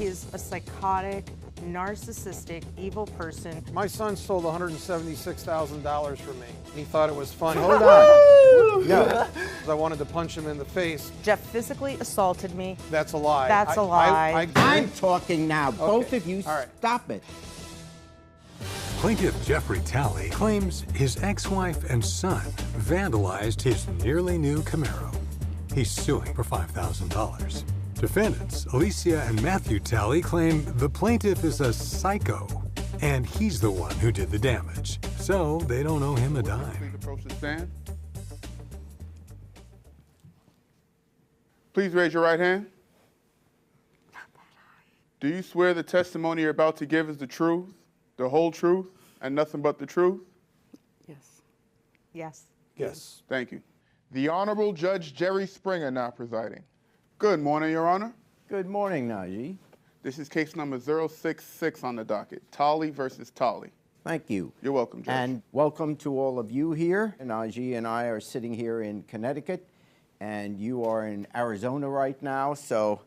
He's a psychotic, narcissistic, evil person. My son stole $176,000 from me. He thought it was funny. Hold on. No. I wanted to punch him in the face. Jeff physically assaulted me. That's a lie. That's a lie. I'm talking now. Okay. Both of you, All right. stop it. Plaintiff Jeffrey Talley claims his ex-wife and son vandalized his nearly new Camaro. He's suing for $5,000. Defendants Alicia and Matthew Talley claim the plaintiff is a psycho, and he's the one who did the damage. So they don't owe him a dime. Please approach the stand. Please raise your right hand. Do you swear the testimony you're about to give is the truth, the whole truth, and nothing but the truth? Yes. Yes. Yes. Thank you. The Honorable Judge Jerry Springer now presiding. Good morning, Your Honor. Good morning, Najee. This is case number 066 on the docket, Talley versus Talley. Thank you. You're welcome, Judge. And welcome to all of you here. Najee and I are sitting here in Connecticut, and you are in Arizona right now, so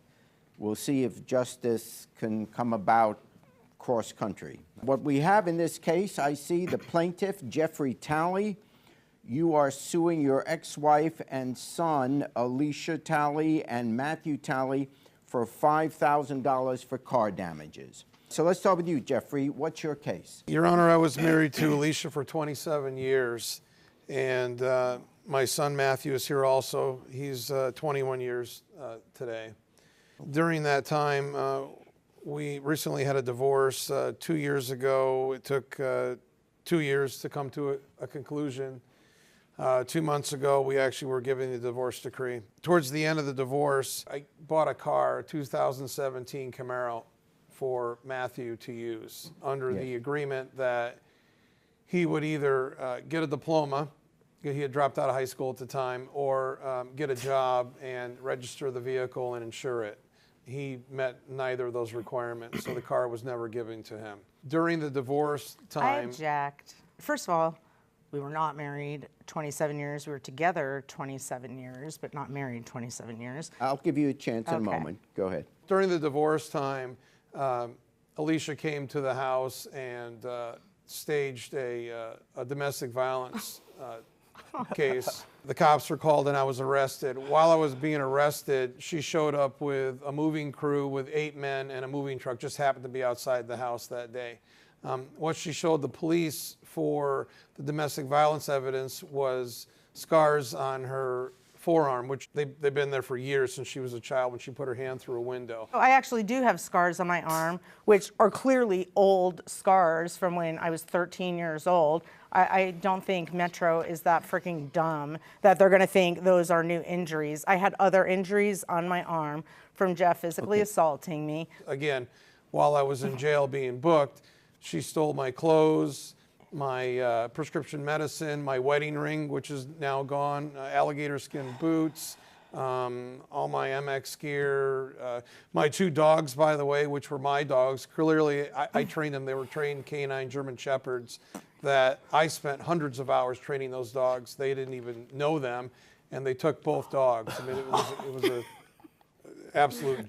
we'll see if justice can come about cross-country. What we have in this case, I see the plaintiff, Jeffrey Talley. You are suing your ex-wife and son, Alicia Talley and Matthew Talley, for $5,000 for car damages. So let's start with you, Jeffrey. What's your case? Your Honor, I was married to Alicia for 27 years, and my son Matthew is here also. He's 21 years today. During that time, we recently had a divorce 2 years ago. It took 2 years to come to a conclusion. 2 months ago, we actually were given the divorce decree. Towards the end of the divorce, I bought a car, a 2017 Camaro, for Matthew to use under the agreement that he would either get a diploma, he had dropped out of high school at the time, or get a job and register the vehicle and insure it. He met neither of those requirements, so the car was never given to him. During the divorce time... I object. First of all, we were not married 27 years. We were together 27 years, but not married 27 years. I'll give you a chance in a moment. Go ahead. During the divorce time, Alicia came to the house and staged a domestic violence case. The cops were called and I was arrested. While I was being arrested, she showed up with a moving crew with 8 men and a moving truck, just happened to be outside the house that day. What she showed the police for the domestic violence evidence was scars on her forearm, which they've been there for years since she was a child when she put her hand through a window. I actually do have scars on my arm, which are clearly old scars from when I was 13 years old. I don't think Metro is that freaking dumb that they're gonna think those are new injuries. I had other injuries on my arm from Jeff physically assaulting me. Again, while I was in jail being booked, she stole my clothes, my prescription medicine, my wedding ring, which is now gone, alligator skin boots, all my MX gear, my 2 dogs, by the way, which were my dogs. Clearly, I trained them. They were trained canine German Shepherds that I spent hundreds of hours training those dogs. They didn't even know them, and they took both dogs. I mean, it was a absolute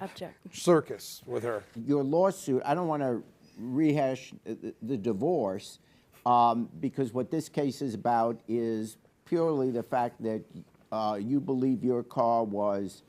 circus with her. Your lawsuit, I don't want to rehash the divorce, because what this case is about is purely the fact that you believe your car was,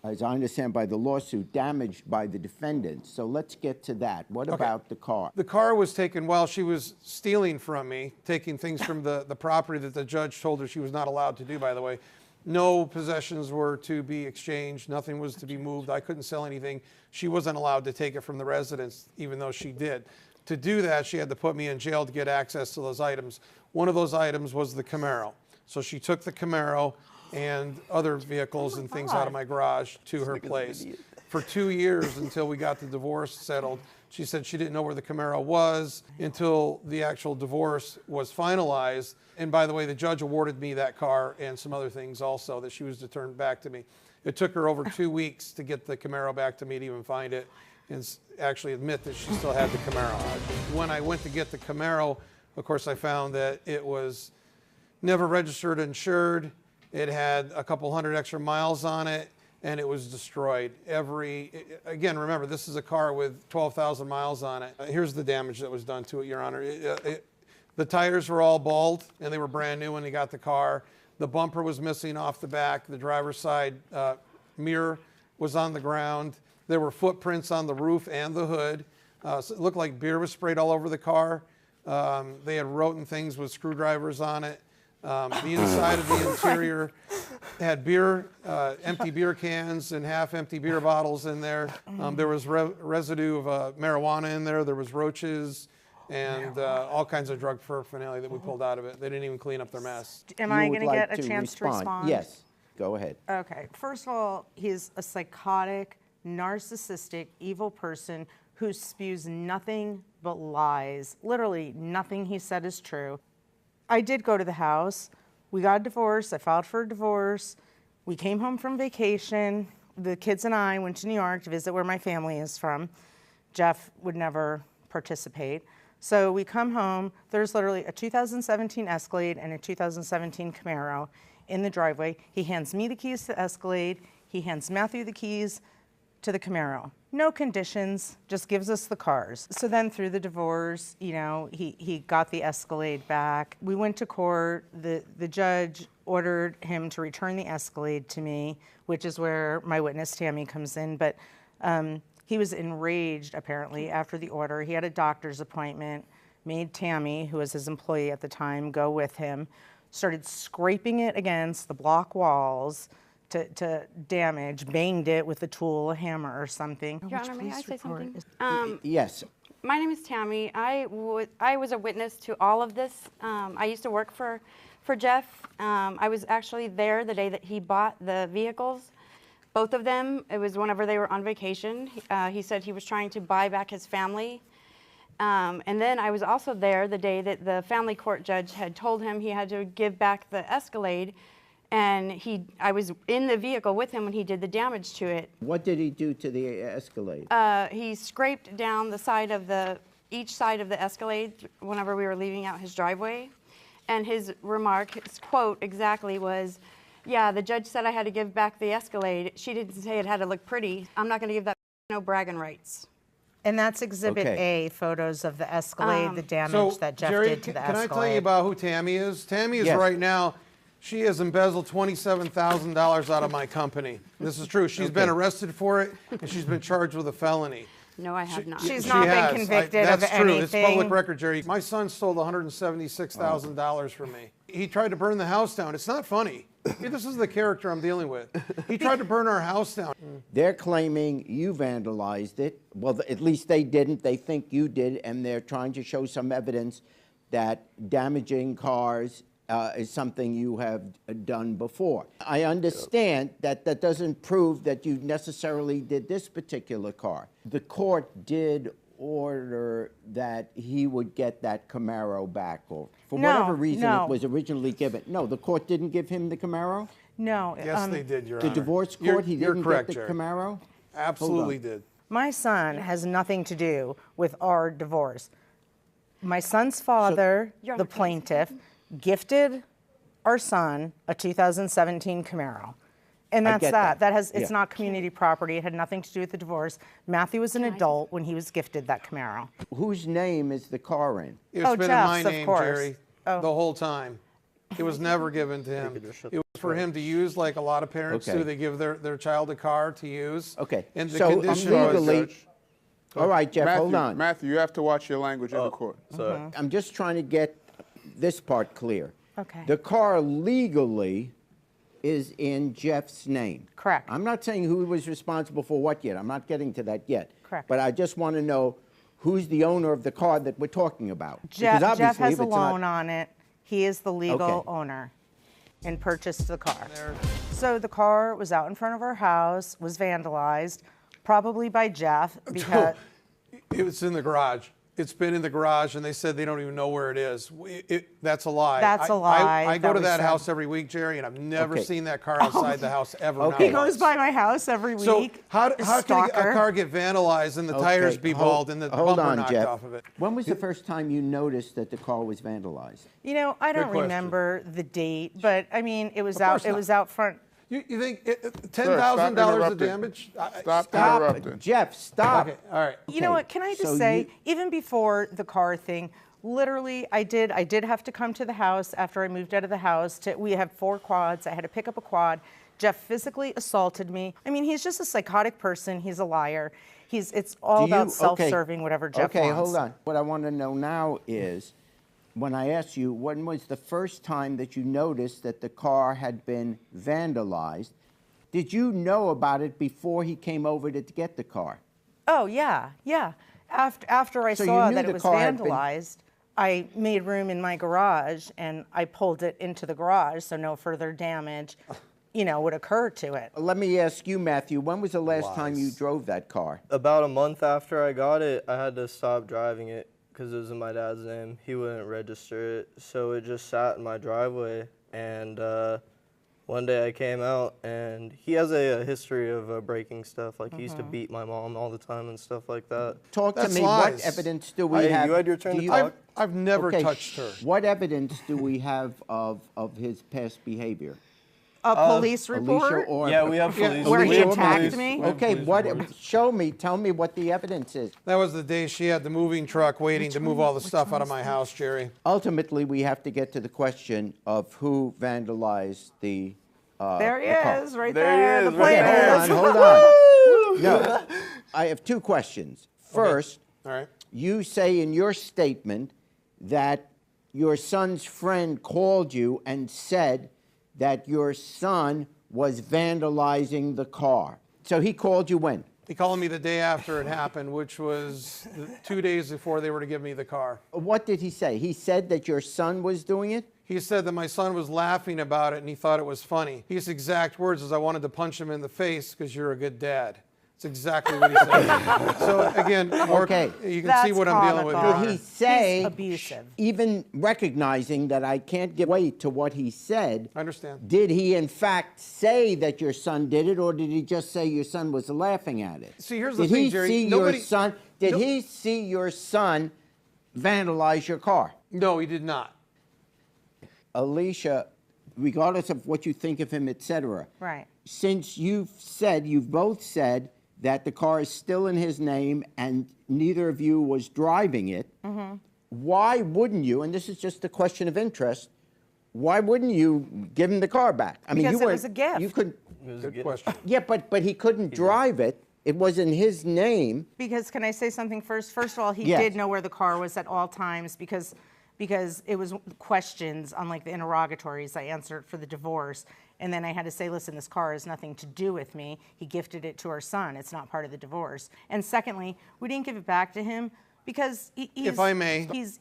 as I understand by the lawsuit, damaged by the defendant. So let's get to that. What about the car? The car was taken while she was stealing from me, taking things from the property that the judge told her she was not allowed to do, by the way. No possessions were to be exchanged. Nothing was to be moved. I couldn't sell anything. She wasn't allowed to take it from the residence, even though she did. To do that, she had to put me in jail to get access to those items. One of those items was the Camaro. So she took the Camaro and other vehicles and things out of my garage to her place. For 2 years until we got the divorce settled, she said she didn't know where the Camaro was until the actual divorce was finalized. And by the way, the judge awarded me that car and some other things also that she was to turn back to me. It took her over 2 weeks to get the Camaro back to me to even find it and actually admit that she still had the Camaro. When I went to get the Camaro, of course, I found that it was never registered or insured. It had a couple hundred extra miles on it. and it was destroyed. Again, remember, this is a car with 12,000 miles on it. Here's the damage that was done to it, Your Honor. The tires were all bald, and they were brand new when he got the car. The bumper was missing off the back. The driver's side mirror was on the ground. There were footprints on the roof and the hood. So it looked like beer was sprayed all over the car. They had written things with screwdrivers on it. The inside of the interior had empty beer cans and half-empty beer bottles in there. There was residue of marijuana in there. There was roaches and all kinds of drug paraphernalia that we pulled out of it. They didn't even clean up their mess. Am You I would going to like get a chance to respond? Yes, go ahead. Okay. First of all, he's a psychotic, narcissistic, evil person who spews nothing but lies. Literally nothing he said is true. I did go to the house. We got a divorce. I filed for a divorce. We came home from vacation. The kids and I went to New York to visit where my family is from. Jeff would never participate. So we come home. There's literally a 2017 Escalade and a 2017 Camaro in the driveway. He hands me the keys to the Escalade. He hands Matthew the keys to the Camaro. No conditions, just gives us the cars. So then through the divorce, you know, he got the Escalade back. We went to court. The judge ordered him to return the Escalade to me, which is where my witness Tammy comes in. But he was enraged, apparently, after the order. He had a doctor's appointment, made Tammy, who was his employee at the time, go with him, started scraping it against the block walls to damage, banged it with a tool, a hammer or something. Your Honor, may I say something? Yes. My name is Tammy. I was a witness to all of this. I used to work for Jeff. I was actually there the day that he bought the vehicles. Both of them, it was whenever they were on vacation. He said he was trying to buy back his family. And then I was also there the day that the family court judge had told him he had to give back the Escalade. And I was in the vehicle with him when he did the damage to it. What did he do to the Escalade? He scraped down the side of each side of the Escalade whenever we were leaving out his driveway. And his remark, his quote exactly was, "Yeah, the judge said I had to give back the Escalade. She didn't say it had to look pretty. I'm not going to give that no bragging rights." And that's Exhibit Okay. A, photos of the Escalade, the damage So, that Jeff Jerry, did to the can Escalade. I tell you about who Tammy is? Tammy is Yes. right now, she has embezzled $27,000 out of my company. This is true. She's been arrested for it, and she's been charged with a felony. No, I have not. She's She not been has. convicted of That's true. It's anything. public record, Jerry. My son stole $176,000 from me. He tried to burn the house down. It's not funny. This is the character I'm dealing with. He tried to burn our house down. They're claiming you vandalized it. Well, at least they didn't. They think you did, and they're trying to show some evidence that damaging cars is something you have done before. I understand that that doesn't prove that you necessarily did this particular car. The court did order that he would get that Camaro back, or for No, whatever reason no. it was originally given. No, the court didn't give him the Camaro? No. Yes, they did, Your The Honor. divorce You're- court, he you're didn't correct, get the Jerry. Camaro? Absolutely did. My son has nothing to do with our divorce. My son's father, Your the Honor, can I say plaintiff, gifted our son a 2017 Camaro. And I that's get that. that. It's Yeah. not community property. It had nothing to do with the divorce. Matthew was an adult when he was gifted that Camaro. Whose name is the car in? It's Oh, been Jeff's, in my of name, course. Jerry, Oh. the whole time. It was never given to him. It was for him to use, like a lot of parents Okay. do. They give their child a car to use. Okay, And the so condition legally, was, all right, Jeff, hold on. Matthew, you have to watch your language in the court. I'm just trying to get this part clear. Okay. The car legally is in Jeff's name. Correct. I'm not saying who was responsible for what yet. I'm not getting to that yet. Correct. But I just want to know who's the owner of the car that we're talking about. Jeff Because has obviously a if it's not- loan on it. He is the legal Okay. owner and purchased the car. So the car was out in front of our house, was vandalized, probably by Jeff because it was in the garage. It's been in the garage, and they said they don't even know where it is. That's a lie. That's a lie I go that to we that said. house every week, Jerry, and I've never Okay. seen that car outside the house ever. Okay. not he once. goes by my house every week. So how can a Stalker. car get vandalized and the tires Okay, be hold- bald and the hold bumper on, knocked Jeff. off of it? When was the first time you noticed that the car was vandalized? You know, I don't question. remember the date, but I mean, it was Of course out. It not. was out front. You think Sir, stop $10,000 of interrupting. damage? Stop interrupting. Jeff, stop. Okay, all right. You know what? Can I just so say, you- even before the car thing, literally, I did have to come to the house after I moved out of the house. We have 4 quads. I had to pick up a quad. Jeff physically assaulted me. I mean, he's just a psychotic person. He's a liar. It's all Do you- about self-serving, whatever Jeff Okay, wants. hold on. What I want to know now is, when I asked you, when was the first time that you noticed that the car had been vandalized? Did you know about it before he came over to get the car? Oh, yeah. After I So you saw knew that the it was car had been- vandalized, I made room in my garage and I pulled it into the garage so no further damage, would occur to it. Let me ask you, Matthew, when was the last time you drove that car? About a month after I got it, I had to stop driving it because it was in my dad's name. He wouldn't register it, so it just sat in my driveway. And one day I came out, and he has a history of breaking stuff. Like, he used to beat my mom all the time and stuff like that. Talk to That's me. lies. What evidence do we Hey, have? you had your turn Do to you- talk. I've never Okay, touched her. What evidence do we have of his past behavior? A police Alicia report? or Yeah, we have police. Where we he have attacked police- me? we have Okay, police what? reports. Show me. Tell me what the evidence is. That was the day she had the moving truck waiting to move all the stuff out of my house, Jerry. Ultimately, we have to get to the question of who vandalized the. There he the car. is, right There he there. is, The right plate there. is. Hold on. No, I have 2 questions. First, All right. you say in your statement that your son's friend called you and said that your son was vandalizing the car. So he called you when? He called me the day after it happened, which was 2 days before they were to give me the car. What did he say? He said that your son was doing it? He said that my son was laughing about it and he thought it was funny. His exact words is, "I wanted to punch him in the face because you're a good dad." That's exactly what he said. So again, Mark, Okay. you can That's see what I'm dealing with. comical. Your Did Honor. he say, He's abusive. even recognizing that I can't give weight to what he said, I understand. did he in fact say that your son did it, or did he just say your son was laughing at it? See, here's the did thing, he Jerry. See Nobody- your son, did No- he see your son vandalize your car? No, he did not. Alicia, regardless of what you think of him, etc. Right. Since you've both said that the car is still in his name and neither of you was driving it, why wouldn't you, and this is just a question of interest, why wouldn't you give him the car back? I Because you it were- was a gift. You could, Good question. yeah, but he couldn't drive it. It was in his name. Because can I say something first? First of all, he Yes. did know where the car was at all times because it was questions on like the interrogatories I answered for the divorce. And then I had to say, listen, this car has nothing to do with me. He gifted it to our son. It's not part of the divorce. And secondly, we didn't give it back to him because he's, If I may. he's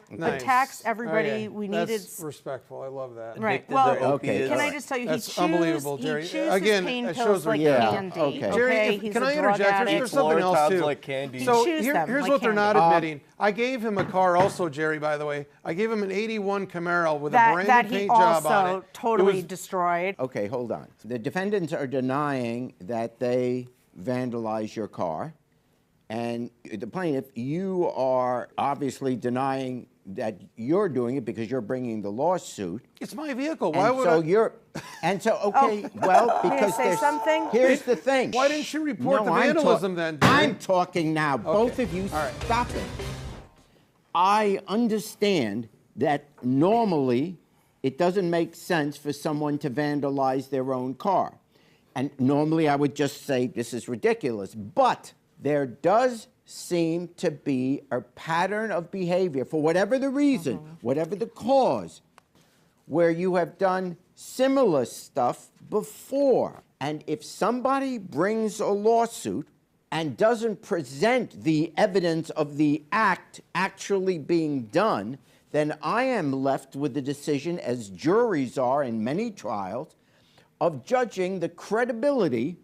Nice. attacks everybody. Okay. We needed. That's respectful. I love that. Right. Addicted Well, to Okay. can I opiates. just tell you, That's he chews, unbelievable, he Jerry. chews Again, his pain it pills shows like Yeah, candy. okay. Jerry, He's can a I drug interject? addict. There's something else Tabs too. like candy. So He chews here's them like what they're not candy. admitting. I gave him a car also, Jerry, by the way. I gave him an 81 Camaro with a that brand new he paint job on also it. totally It was- destroyed. Okay, hold on. The defendants are denying that they vandalized your car. And the plaintiff, you are obviously denying that you're doing it because you're bringing the lawsuit. It's my vehicle. Why And would so I? you're, and so, okay, well, May I because say there's, something? here's the thing. Why didn't you report the I'm vandalism then, Jerry? I'm talking now. Both of you, All right. stop it. I understand that normally it doesn't make sense for someone to vandalize their own car. And normally I would just say this is ridiculous. But there does seem to be a pattern of behavior, for whatever the reason, whatever the cause, where you have done similar stuff before. And if somebody brings a lawsuit and doesn't present the evidence of the act actually being done, then I am left with the decision, as juries are in many trials, of judging the credibility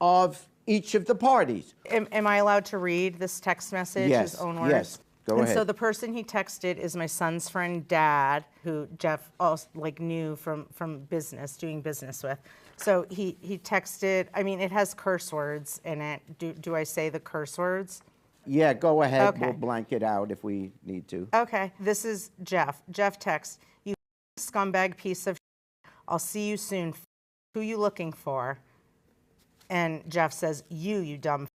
of each of the parties. Am I allowed to read this text message, Yes, his own words? yes. Go and so ahead. the person he texted is my son's friend, Dad, who Jeff also knew from business, doing business with. So he texted. I mean, it has curse words in it. Do I say the curse words? Yeah, go ahead. Okay. We'll blank it out if we need to. Okay. This is Jeff. Jeff texts, "You scumbag piece of. I'll see you soon. who you looking for? And Jeff says, you dumb f-.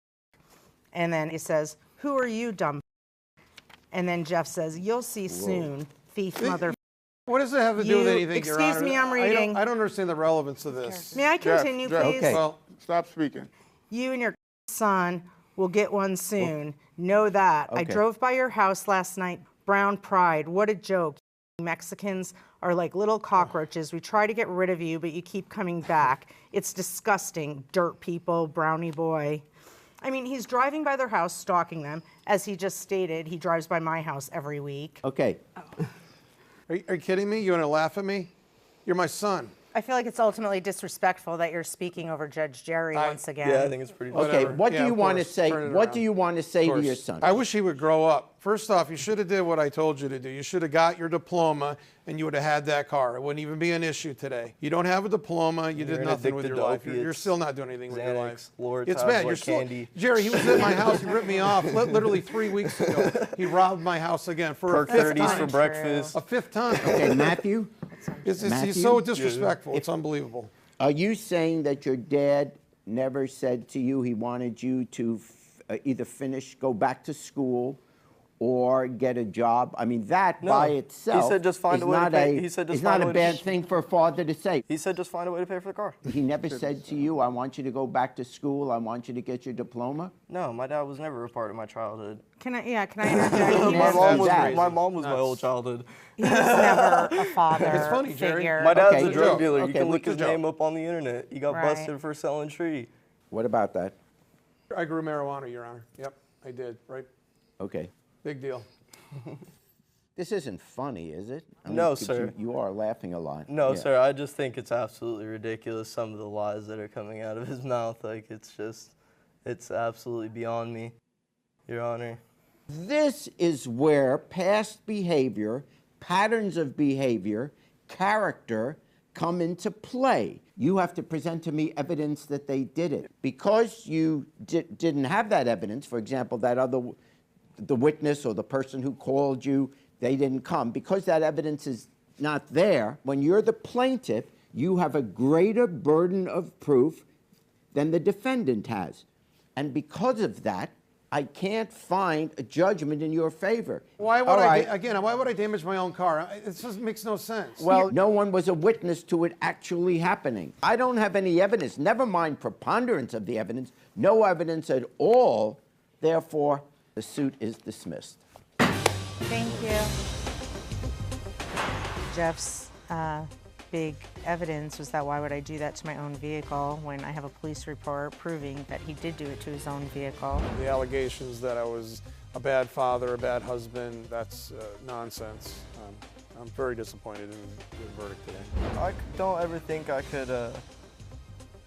And then he says, who are you, dumb f-? And then Jeff says, you'll see soon, thief mother f-. What does it have to do with You- anything, Your Honor? excuse me, I'm reading. I don't understand the relevance of this. May I continue, Jeff, please? okay. Well, Stop speaking. You and your son will get one soon. Know that. I Okay. drove by your house last night. Brown pride. What a joke. Mexicans are like little cockroaches. We try to get rid of you, but you keep coming back. It's disgusting. Dirt people, brownie boy. I mean, he's driving by their house, stalking them. As he just stated, he drives by my house every week. Okay. are you kidding me? You want to laugh at me? You're my son. I feel like it's ultimately disrespectful that you're speaking over Judge Jerry once again. Yeah, I think it's pretty. Okay, Whatever. what do Yeah, you of want to course. say? Turn it What around. do you want to say to your son? I wish he would grow up. First off, you should have did what I told you to do. You should have got your diploma and you would have had that car. It wouldn't even be an issue today. You don't have a diploma. You did You're nothing with addicted your to life. You're opiates, still not doing anything with your life. Xanax, It's Lortabs, bad. You're like still, candy. Jerry, he was at my house. He ripped me off literally 3 weeks ago. He robbed my house again for Perk a fifth 30s time. for breakfast. A fifth time. Okay, Matthew, He's Matthew? so disrespectful. It's unbelievable. are you saying that your dad never said to you he wanted you to either go back to school, or get a job? I mean, that No. by He itself said just find is a way to not pay- he said just is not find a a way to- bad thing for a father to say. He said just find a way to pay for the car. He never said to you, I want you to go back to school, I want you to get your diploma? No, my dad was never a part of my childhood. Can I interject? He My was, mom was- My mom was my whole childhood. he was never a father It's funny, Jerry. figure. My dad's Okay, a drug joke. dealer. Okay, You can look good his joke. name up on the internet. He got Right. busted for selling tree. What about that? I grew marijuana, Your Honor. Yep, I did. Right? Okay. Big deal. This isn't funny, is it? I No, 'cause sir. You are laughing a lot. No, Yeah. sir, I just think it's absolutely ridiculous, some of the lies that are coming out of his mouth. Like, it's absolutely beyond me, Your Honor. This is where past behavior, patterns of behavior, character come into play. You have to present to me evidence that they did it. Because you didn't have that evidence, for example, the witness or the person who called you, they didn't come. Because that evidence is not there, when you're the plaintiff, you have a greater burden of proof than the defendant has. And because of that, I can't find a judgment in your favor. Why would All I, right. again, why would I damage my own car? It just makes no sense. Well, no one was a witness to it actually happening. I don't have any evidence, never mind preponderance of the evidence, no evidence at all. Therefore, the suit is dismissed. Thank you. Jeff's big evidence was that why would I do that to my own vehicle when I have a police report proving that he did do it to his own vehicle. The allegations that I was a bad father, a bad husband, that's nonsense. I'm very disappointed in the verdict today. I don't ever think I could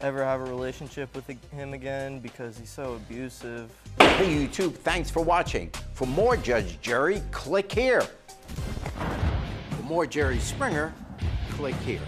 ever have a relationship with him again because he's so abusive. Hey YouTube, thanks for watching. For more Judge Jerry, click here. For more Jerry Springer, click here.